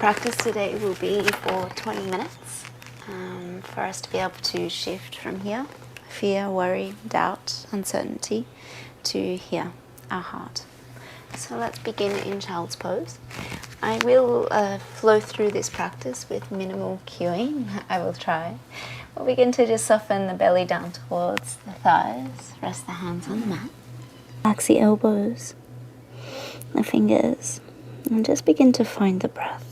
practice today will be for 20 minutes for us to be able to shift from here, fear, worry, doubt, uncertainty, to here, our heart. So let's begin in child's pose. I will flow through this practice with minimal cueing. I will try. We'll begin to just soften the belly down towards the thighs. Rest the hands on the mat. Relax the elbows, the fingers, and just begin to find the breath.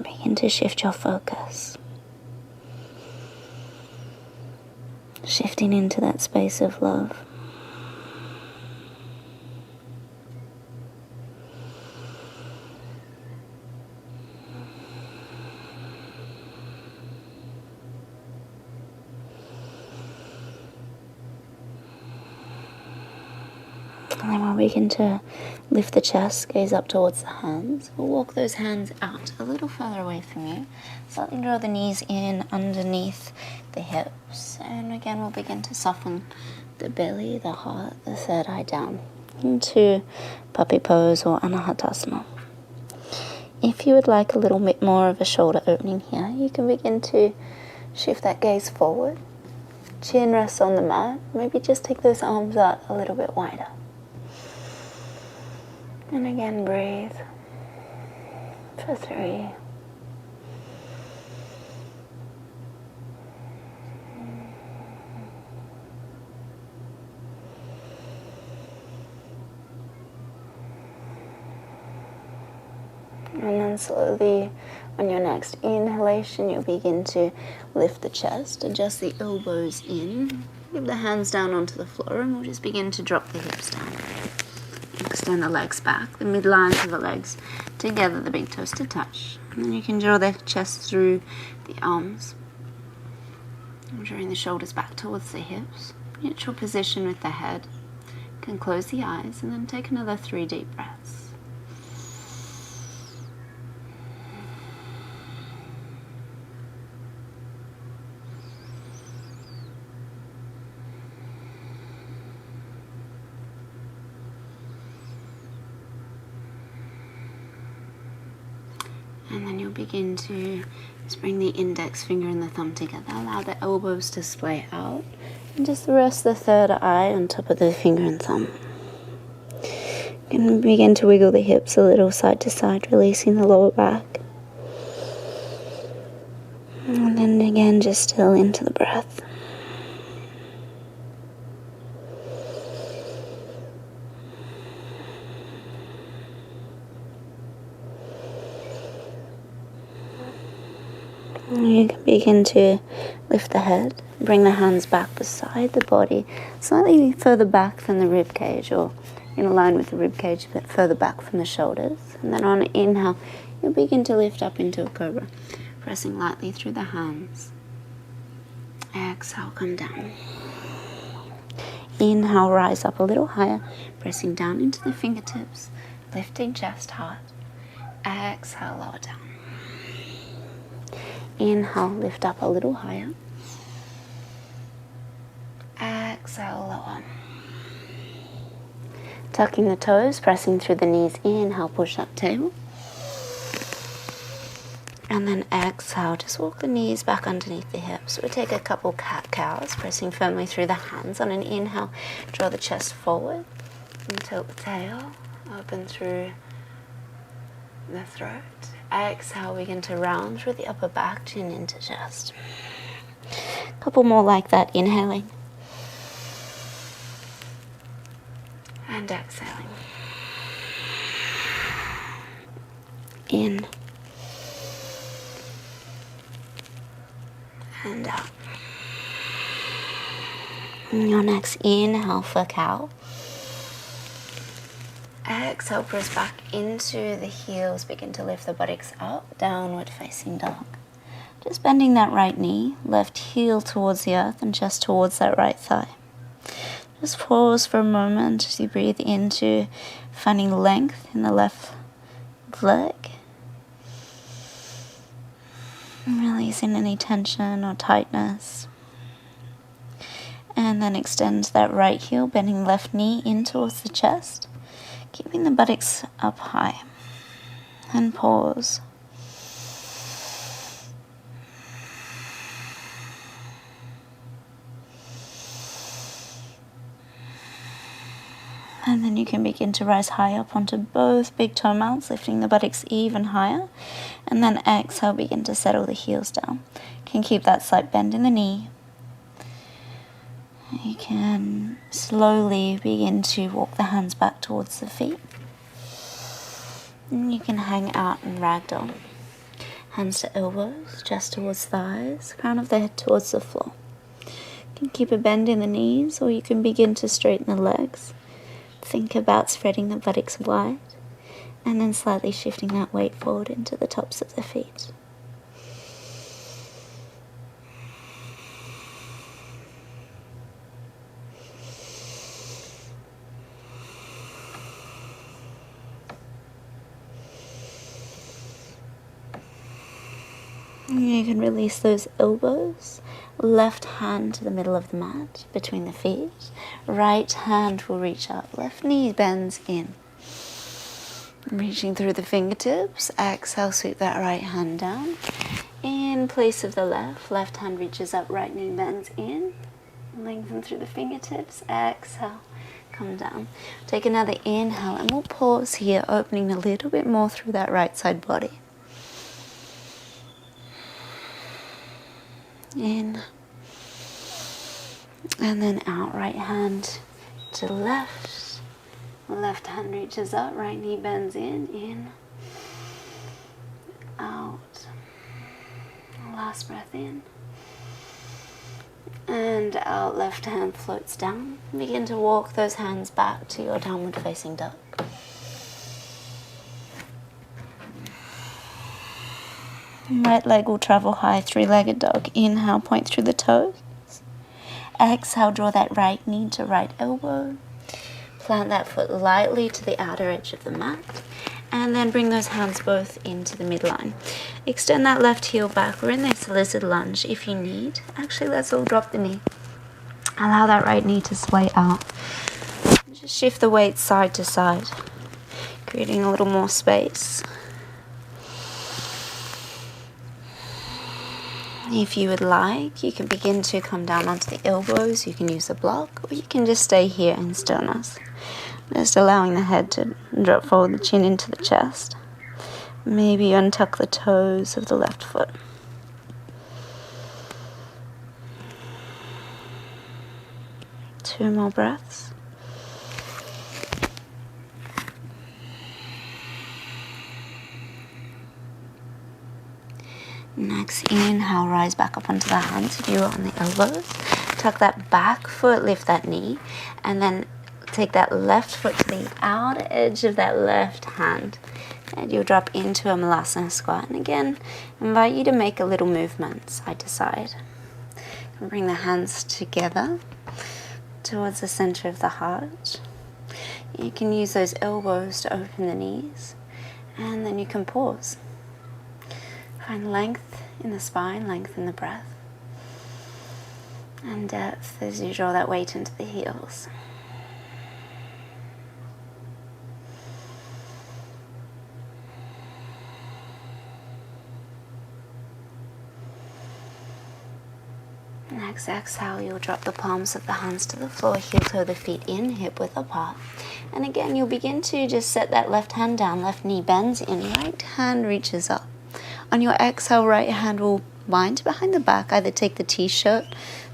Begin to shift your focus. Shifting into that space of love. And then we'll begin to lift the chest, gaze up towards the hands. We'll walk those hands out a little further away from you. Slightly draw the knees in underneath the hips. And again, we'll begin to soften the belly, the heart, the third eye down into puppy pose or anahatasana. If you would like a little bit more of a shoulder opening here, you can begin to shift that gaze forward. Chin rests on the mat. Maybe just take those arms out a little bit wider. And again, breathe for 3. And then slowly, on your next inhalation, you'll begin to lift the chest, adjust the elbows in, leave the hands down onto the floor, and we'll just begin to drop the hips down. Extend the legs back, the midlines of the legs together, the big toes to touch. And then you can draw the chest through the arms. And drawing the shoulders back towards the hips. Neutral position with the head. You can close the eyes and then take another 3 deep breaths. And then you'll begin to just bring the index finger and the thumb together. Allow the elbows to splay out. And just rest the third eye on top of the finger and thumb. You can begin to wiggle the hips a little side to side, releasing the lower back. And then again, just still into the breath. You can begin to lift the head, bring the hands back beside the body, slightly further back than the rib cage, or in line with the rib cage, but further back from the shoulders. And then on an inhale, you'll begin to lift up into a cobra, pressing lightly through the hands. Exhale, come down. Inhale, rise up a little higher, pressing down into the fingertips, lifting chest, heart. Exhale, lower down. Inhale, lift up a little higher. Exhale, lower. Tucking the toes, pressing through the knees. Inhale, push up table. And then exhale, just walk the knees back underneath the hips. We take a couple cat-cows, pressing firmly through the hands. On an inhale, draw the chest forward and tilt the tail, open through the throat. Exhale, begin to round through the upper back, chin into chest. A couple more like that, inhaling. And exhaling. In. And out. And your next inhale for cow. Exhale, press back into the heels. Begin to lift the buttocks up, downward facing dog. Just bending that right knee, left heel towards the earth and chest towards that right thigh. Just pause for a moment as you breathe into finding length in the left leg. And releasing any tension or tightness. And then extend that right heel, bending left knee in towards the chest. Keeping the buttocks up high. And pause. And then you can begin to rise high up onto both big toe mounts, lifting the buttocks even higher. And then exhale, begin to settle the heels down. You can keep that slight bend in the knee. You can slowly begin to walk the hands back towards the feet. And you can hang out in ragdoll. Hands to elbows, chest towards thighs, crown of the head towards the floor. You can keep a bend in the knees, or you can begin to straighten the legs. Think about spreading the buttocks wide and then slightly shifting that weight forward into the tops of the feet. You can release those elbows. Left hand to the middle of the mat, between the feet. Right hand will reach up. Left knee bends in. Reaching through the fingertips. Exhale, sweep that right hand down. In place of the left hand reaches up, right knee bends in. Lengthen through the fingertips. Exhale, come down. Take another inhale and we'll pause here, opening a little bit more through that right side body. In and then out, right hand to left, left hand reaches up, right knee bends in, out, last breath in, and out, left hand floats down. Begin to walk those hands back to your downward facing dog. Right leg will travel high, three-legged dog. Inhale, point through the toes. Exhale, draw that right knee to right elbow. Plant that foot lightly to the outer edge of the mat. And then bring those hands both into the midline. Extend that left heel back. We're in this lizard lunge if you need. Actually, let's all drop the knee. Allow that right knee to sway out. Just shift the weight side to side, creating a little more space. If you would like, you can begin to come down onto the elbows. You can use a block, or you can just stay here in stillness. Just allowing the head to drop forward, the chin into the chest. Maybe untuck the toes of the left foot. Two more breaths. Next, inhale, rise back up onto the hands if you are on the elbows. Tuck that back foot, lift that knee, and then take that left foot to the outer edge of that left hand. And you'll drop into a Malasana squat. And again, invite you to make a little movement side to side. And bring the hands together towards the center of the heart. You can use those elbows to open the knees. And then you can pause. Find length in the spine, length in the breath, and depth as you draw that weight into the heels. Next exhale, you'll drop the palms of the hands to the floor, heel toe the feet in, hip width apart. And again, you'll begin to just set that left hand down, left knee bends in, right hand reaches up. On your exhale, right hand will bind behind the back. Either take the t-shirt,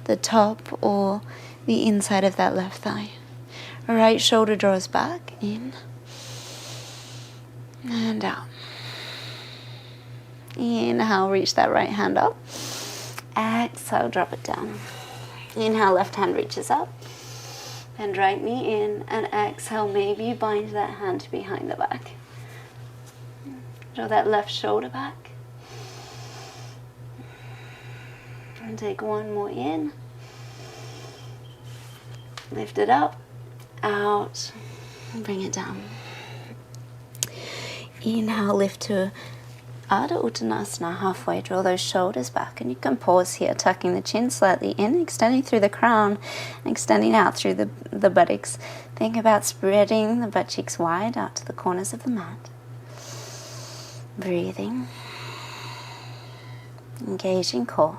the top, or the inside of that left thigh. Right shoulder draws back, in, and out. Inhale, reach that right hand up. Exhale, drop it down. Inhale, left hand reaches up. Bend right knee in, and exhale, maybe bind that hand behind the back. Draw that left shoulder back. And take one more in. Lift it up, out, and bring it down. Inhale, lift to Ardha Uttanasana, halfway. Draw those shoulders back, and you can pause here, tucking the chin slightly in, extending through the crown, extending out through the buttocks. Think about spreading the butt cheeks wide out to the corners of the mat. Breathing. Engaging core.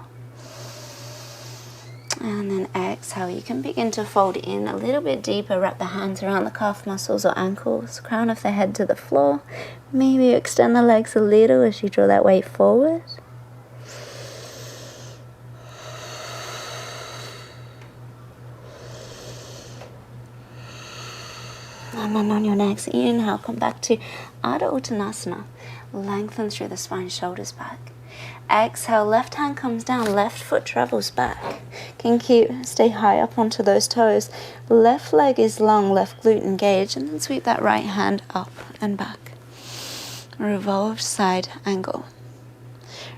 And then exhale, you can begin to fold in a little bit deeper. Wrap the hands around the calf muscles or ankles. Crown of the head to the floor. Maybe extend the legs a little as you draw that weight forward. And then on your next inhale, come back to Ardha Uttanasana. Lengthen through the spine, shoulders back. Exhale, left hand comes down, left foot travels back. Can stay high up onto those toes. Left leg is long, left glute engaged, and then sweep that right hand up and back. Revolved side angle.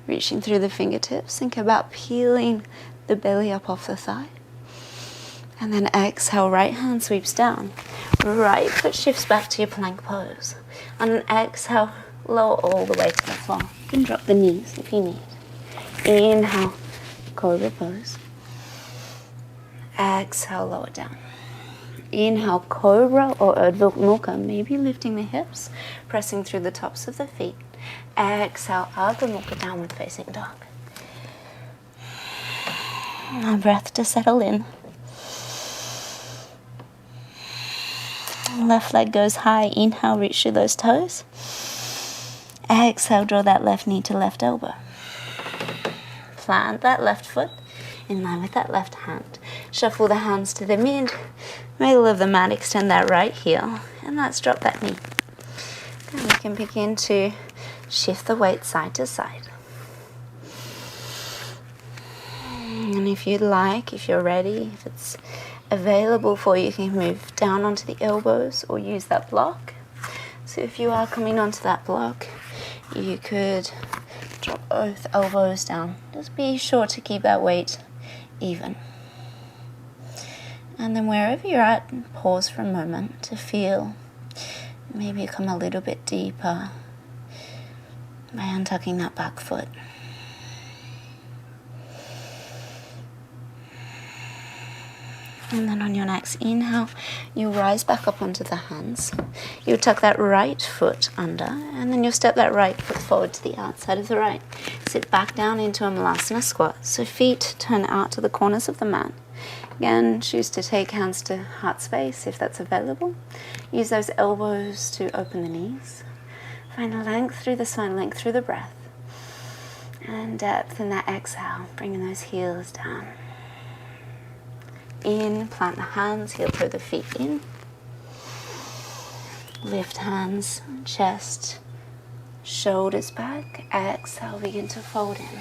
Reaching through the fingertips, think about peeling the belly up off the thigh. And then exhale, right hand sweeps down. Right foot shifts back to your plank pose. On an exhale, lower all the way to the floor. You can drop the knees if you need. Inhale, cobra pose. Exhale, lower down. Inhale, cobra or Urdhva Mukha, maybe lifting the hips, pressing through the tops of the feet. Exhale, Ardha Mukha, downward facing dog. Now breath to settle in. Left leg goes high. Inhale, reach through those toes. Exhale, draw that left knee to left elbow. Plant that left foot in line with that left hand. Shuffle the hands to the middle of the mat. Extend that right heel. And let's drop that knee. And we can begin to shift the weight side to side. And if you'd like, if you're ready, if it's available for you, you can move down onto the elbows or use that block. So if you are coming onto that block, you could drop both elbows down. Just be sure to keep that weight even. And then wherever you're at, pause for a moment to feel. Maybe come a little bit deeper by untucking that back foot. And then on your next inhale, you'll rise back up onto the hands. You'll tuck that right foot under, and then you'll step that right foot forward to the outside of the right. Sit back down into a Malasana squat. So feet turn out to the corners of the mat. Again, choose to take hands to heart space if that's available. Use those elbows to open the knees. Find length through the spine, length through the breath. And depth in that exhale, bringing those heels down. In, plant the hands, heel toe the feet in. Lift hands, chest, shoulders back. Exhale, begin to fold in.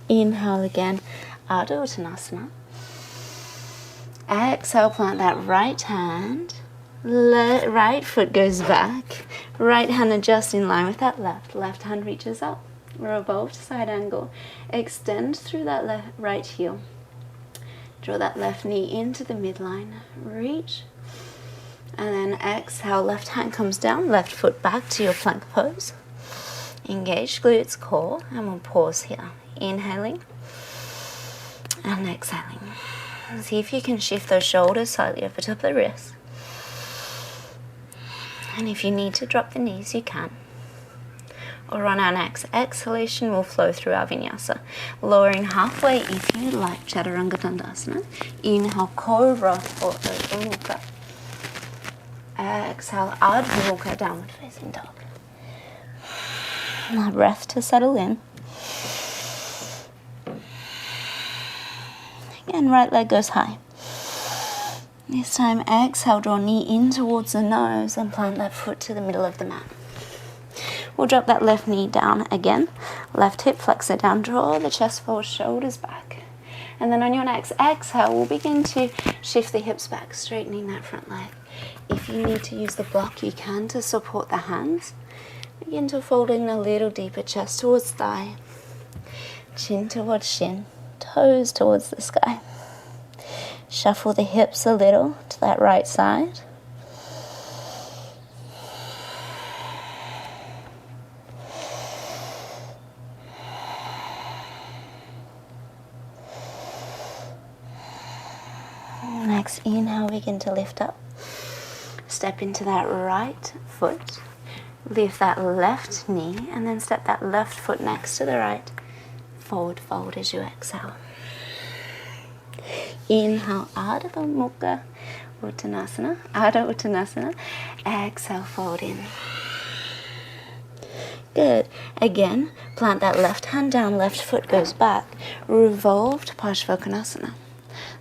Inhale again, Ardha Uttanasana. Exhale, plant that right hand. Right foot goes back. Right hand adjusts in line with that left. Left hand reaches up. Revolved side angle. Extend through that right heel. Draw that left knee into the midline. Reach. And then exhale, left hand comes down, left foot back to your plank pose. Engage glutes, core, and we'll pause here. Inhaling and exhaling. See if you can shift those shoulders slightly over top of the wrists. And if you need to drop the knees, you can. Or on our next exhalation, we'll flow through our vinyasa. Lowering halfway if you like, Chaturanga Dandasana. Inhale, Cobra or Urdhva Mukha. Exhale, Ardha Mukha, downward facing dog. Now breath to settle in. Again, right leg goes high. This time, exhale, draw knee in towards the nose and plant that foot to the middle of the mat. We'll drop that left knee down again. Left hip flexor down. Draw the chest forward, shoulders back. And then on your next exhale, we'll begin to shift the hips back, straightening that front leg. If you need to use the block, you can to support the hands. Begin to fold in a little deeper, chest towards thigh. Chin towards shin. Toes towards the sky. Shuffle the hips a little to that right side. Inhale, begin to lift up. Step into that right foot. Lift that left knee and then step that left foot next to the right. Forward fold as you exhale. Inhale, Ardha Mukha Uttanasana, Ardha Uttanasana. Exhale, fold in. Good. Again, plant that left hand down, left foot goes back. Revolved Parshvakonasana.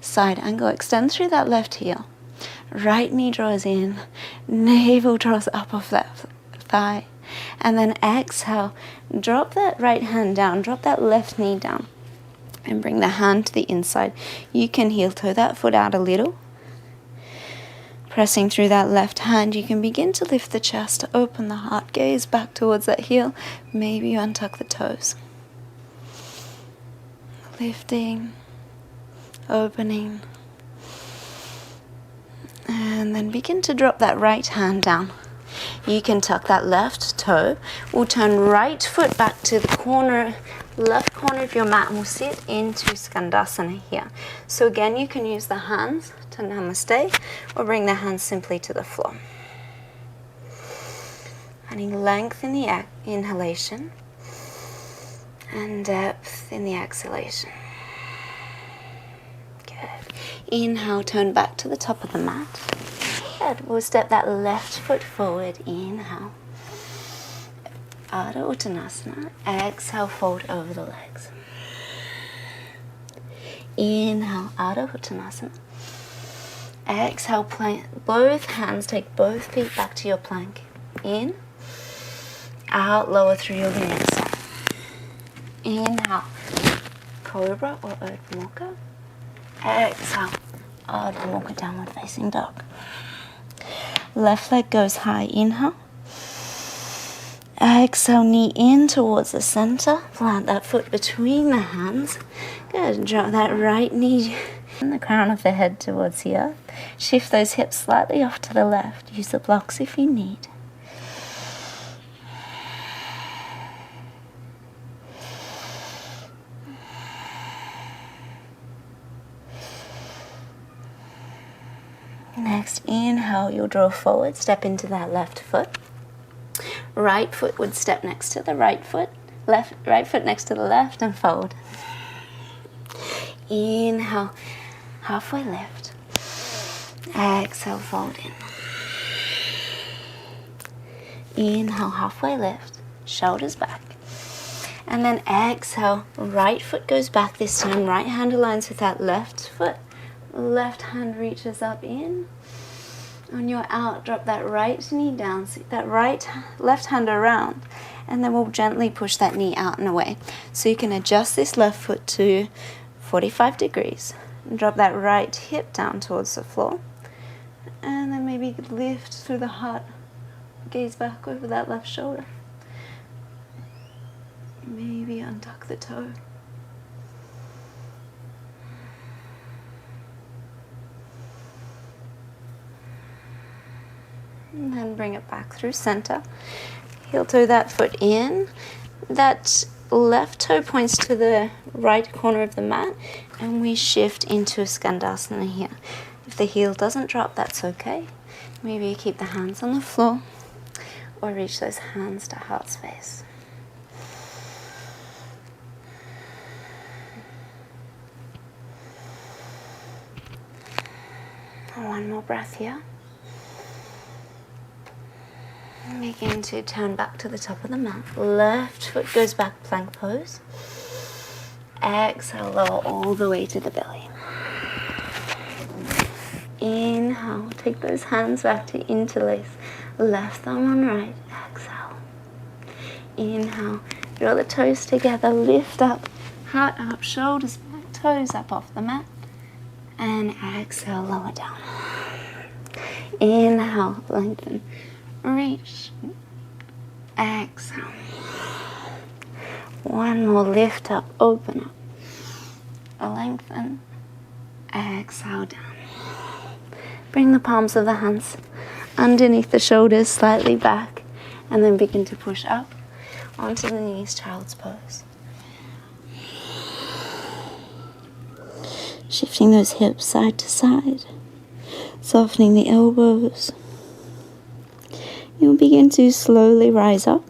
Side angle, extend through that left heel. Right knee draws in, navel draws up off that thigh. And then exhale, drop that right hand down, drop that left knee down. And bring the hand to the inside. You can heel toe that foot out a little. Pressing through that left hand, you can begin to lift the chest, open the heart, gaze back towards that heel. Maybe you untuck the toes. Lifting, opening. And then begin to drop that right hand down. You can tuck that left toe. We'll turn right foot back to the corner, left corner of your mat, and we'll sit into Skandasana here. So again, you can use the hands to namaste or bring the hands simply to the floor. Adding length in the inhalation and depth in the exhalation. Good. Inhale, turn back to the top of the mat. Good. We'll step that left foot forward. Inhale. Ardha Uttanasana. Exhale, fold over the legs. Inhale, Ardha Uttanasana. Exhale, plank. Both hands, take both feet back to your plank. In. Out, lower through your vinyasa. Inhale, Cobra or Ardha Mukha. Exhale, Ardha Mukha, downward facing dog. Left leg goes high. Inhale. Exhale, knee in towards the center. Plant that foot between the hands. Good. Drop that right knee and the crown of the head towards the earth. Shift those hips slightly off to the left. Use the blocks if you need. Next, inhale, you'll draw forward, step into that left foot. Right foot would step next to the right foot. Right foot next to the left and fold. Inhale, halfway lift. Exhale, fold in. Inhale, halfway lift, shoulders back. And then exhale, right foot goes back this time. Right hand aligns with that left foot. Left hand reaches up in. On your out, drop that right knee down, sit that left hand around, and then we'll gently push that knee out and away. So you can adjust this left foot to 45 degrees. And drop that right hip down towards the floor. And then maybe lift through the heart, gaze back over that left shoulder. Maybe untuck the toe. And then bring it back through center. Heel toe that foot in. That left toe points to the right corner of the mat, and we shift into Skandasana here. If the heel doesn't drop, that's okay. Maybe you keep the hands on the floor or reach those hands to heart space. One more breath here. Begin to turn back to the top of the mat. Left foot goes back, plank pose. Exhale, lower all the way to the belly. Inhale, take those hands back to interlace. Left thumb on right. Exhale. Inhale, draw the toes together, lift up, heart up, shoulders back, toes up off the mat. And exhale, lower down. Inhale, lengthen. Reach. Exhale. One more, lift up, open up. Lengthen. Exhale down. Bring the palms of the hands underneath the shoulders, slightly back, and then begin to push up onto the knees, child's pose. Shifting those hips side to side. softening the elbows. You'll begin to slowly rise up,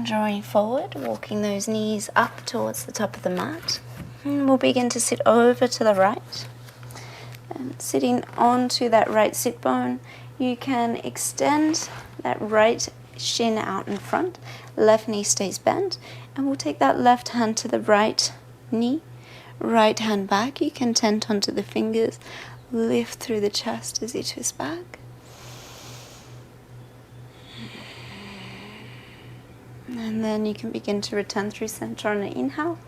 drawing forward, walking those knees up towards the top of the mat. And we'll begin to sit over to the right. And sitting onto that right sit bone, you can extend that right shin out in front. Left knee stays bent. And we'll take that left hand to the right knee. Right hand back. You can tent onto the fingers. Lift through the chest as you twist back. And then you can begin to return through center on an inhale.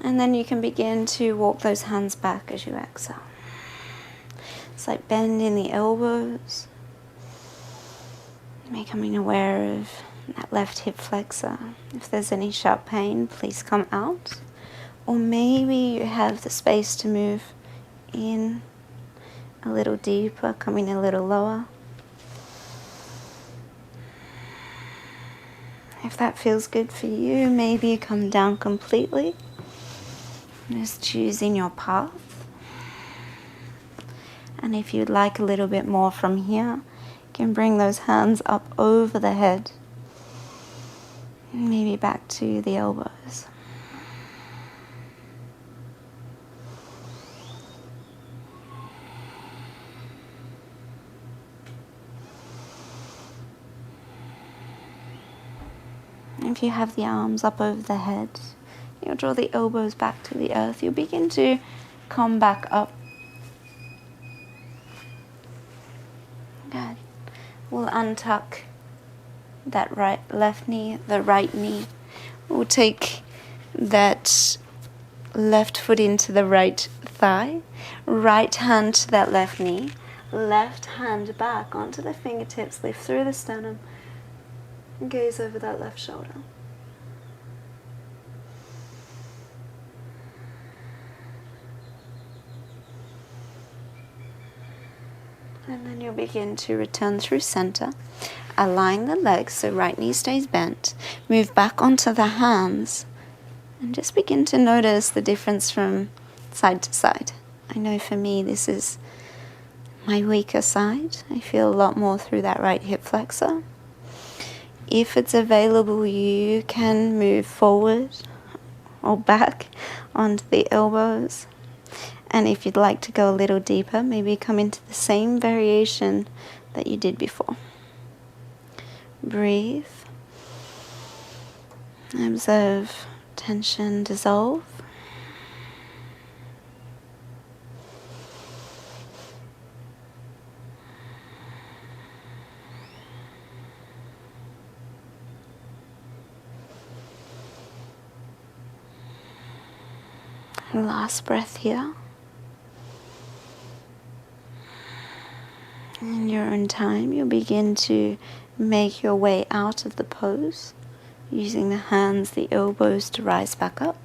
And then you can begin to walk those hands back as you exhale. It's like bending the elbows. Becoming aware of that left hip flexor. If there's any sharp pain, please come out. Or maybe you have the space to move in a little deeper, coming a little lower. If that feels good for you, maybe you come down completely. Just choosing your path. And if you'd like a little bit more from here, you can bring those hands up over the head. Maybe back to the elbows. If you have the arms up over the head, you'll draw the elbows back to the earth. You'll begin to come back up. Good. We'll untuck that left knee, the right knee. We'll take that left foot into the right thigh. Right hand to that left knee. Left hand back onto the fingertips. Lift through the sternum. Gaze over that left shoulder. And then you'll begin to return through center. Align the legs so right knee stays bent. Move back onto the hands. And just begin to notice the difference from side to side. I know for me this is my weaker side. I feel a lot more through that right hip flexor. If it's available, you can move forward or back onto the elbows. And if you'd like to go a little deeper, maybe come into the same variation that you did before. Breathe. Observe tension dissolve. Last breath here. In your own time, you'll begin to make your way out of the pose, using the hands, the elbows to rise back up.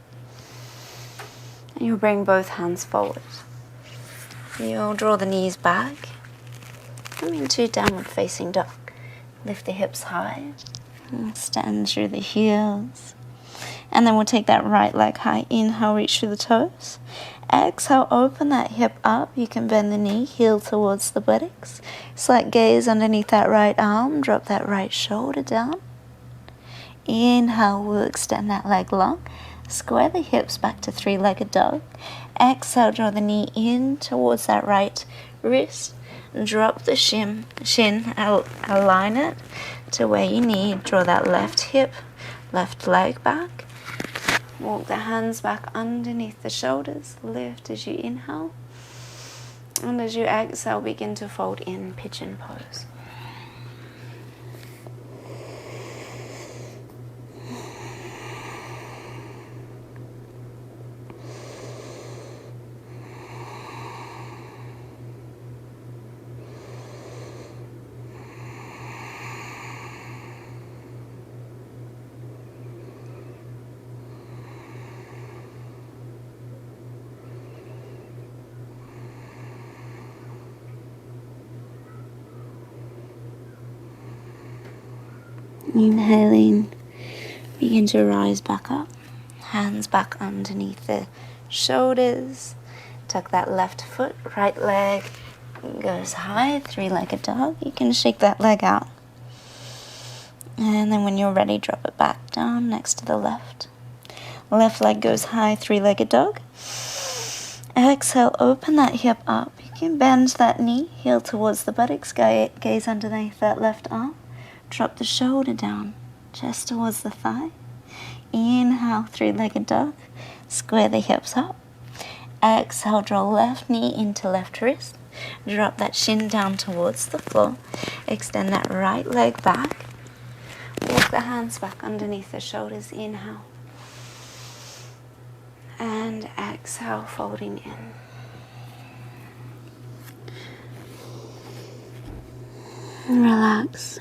And you'll bring both hands forward. You'll draw the knees back. Come into downward facing dog. Lift the hips high. Stand through the heels. And then we'll take that right leg high. Inhale, reach through the toes. Exhale, open that hip up. You can bend the knee, heel towards the buttocks. Slight gaze underneath that right arm. Drop that right shoulder down. Inhale, we'll extend that leg long. Square the hips back to three-legged dog. Exhale, draw the knee in towards that right wrist. Drop the shin, align it to where you need. Draw that left hip, left leg back. Walk the hands back underneath the shoulders. Lift as you inhale. And as you exhale, begin to fold in pigeon pose. Inhaling, begin to rise back up, hands back underneath the shoulders, Tuck that left foot, right leg goes high, three-legged dog. You can shake that leg out. And then when you're ready, drop it back down next to the left. Left leg goes high, three-legged dog. Exhale, open that hip up. You can bend that knee, heel towards the buttocks, gaze underneath that left arm. Drop the shoulder down, chest towards the thigh. Inhale, three-legged dog. Square the hips up. Exhale, draw left knee into left wrist. Drop that shin down towards the floor. Extend that right leg back. Walk the hands back underneath the shoulders. Inhale. And exhale, folding in. And relax.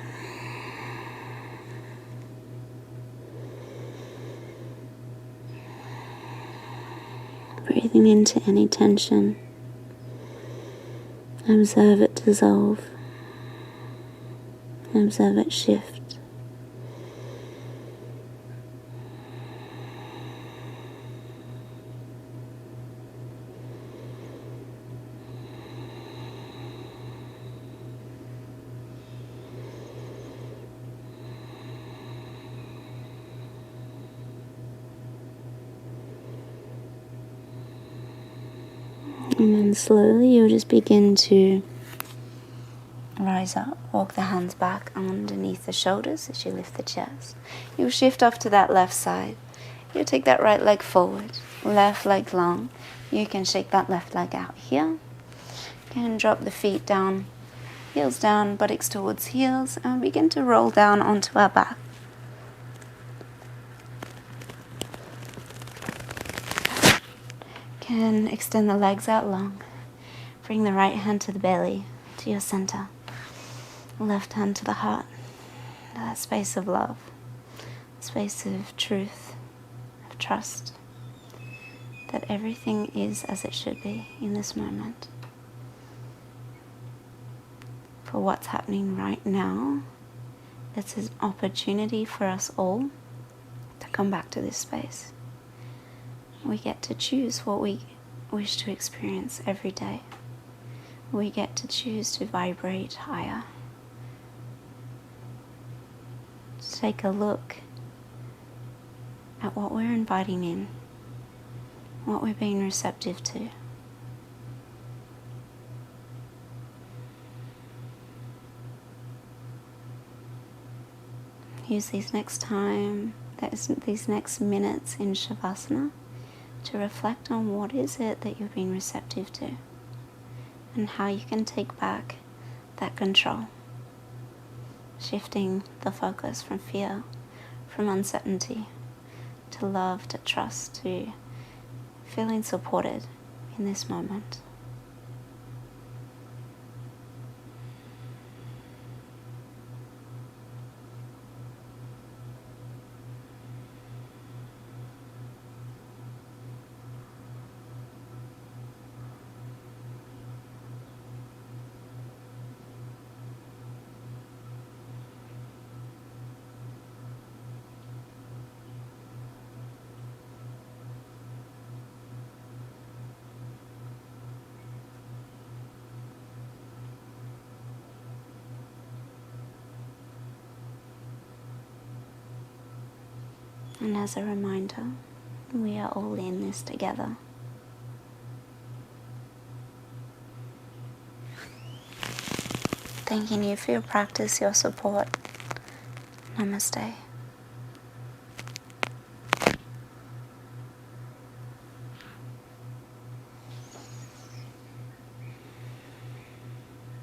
Breathing into any tension. Observe it dissolve. Observe it shift. And then slowly you'll just begin to rise up, walk the hands back underneath the shoulders as you lift the chest. You'll shift off to that left side. You'll take that right leg forward, left leg long. You can shake that left leg out here. You can drop the feet down, heels down, buttocks towards heels, and begin to roll down onto our back. Can extend the legs out long. Bring the right hand to the belly, to your center. Left hand to the heart, to that space of love, space of truth, of trust, that everything is as it should be in this moment. For what's happening right now, it's an opportunity for us all to come back to this space. We get to choose what we wish to experience every day. We get to choose to vibrate higher. To take a look at what we're inviting in, what we're being receptive to. Use these next minutes in Shavasana to reflect on what is it that you're being receptive to and how you can take back that control, shifting the focus from fear, from uncertainty, to love, to trust, to feeling supported in this moment. And as a reminder, we are all in this together. Thanking you for your practice, your support. Namaste.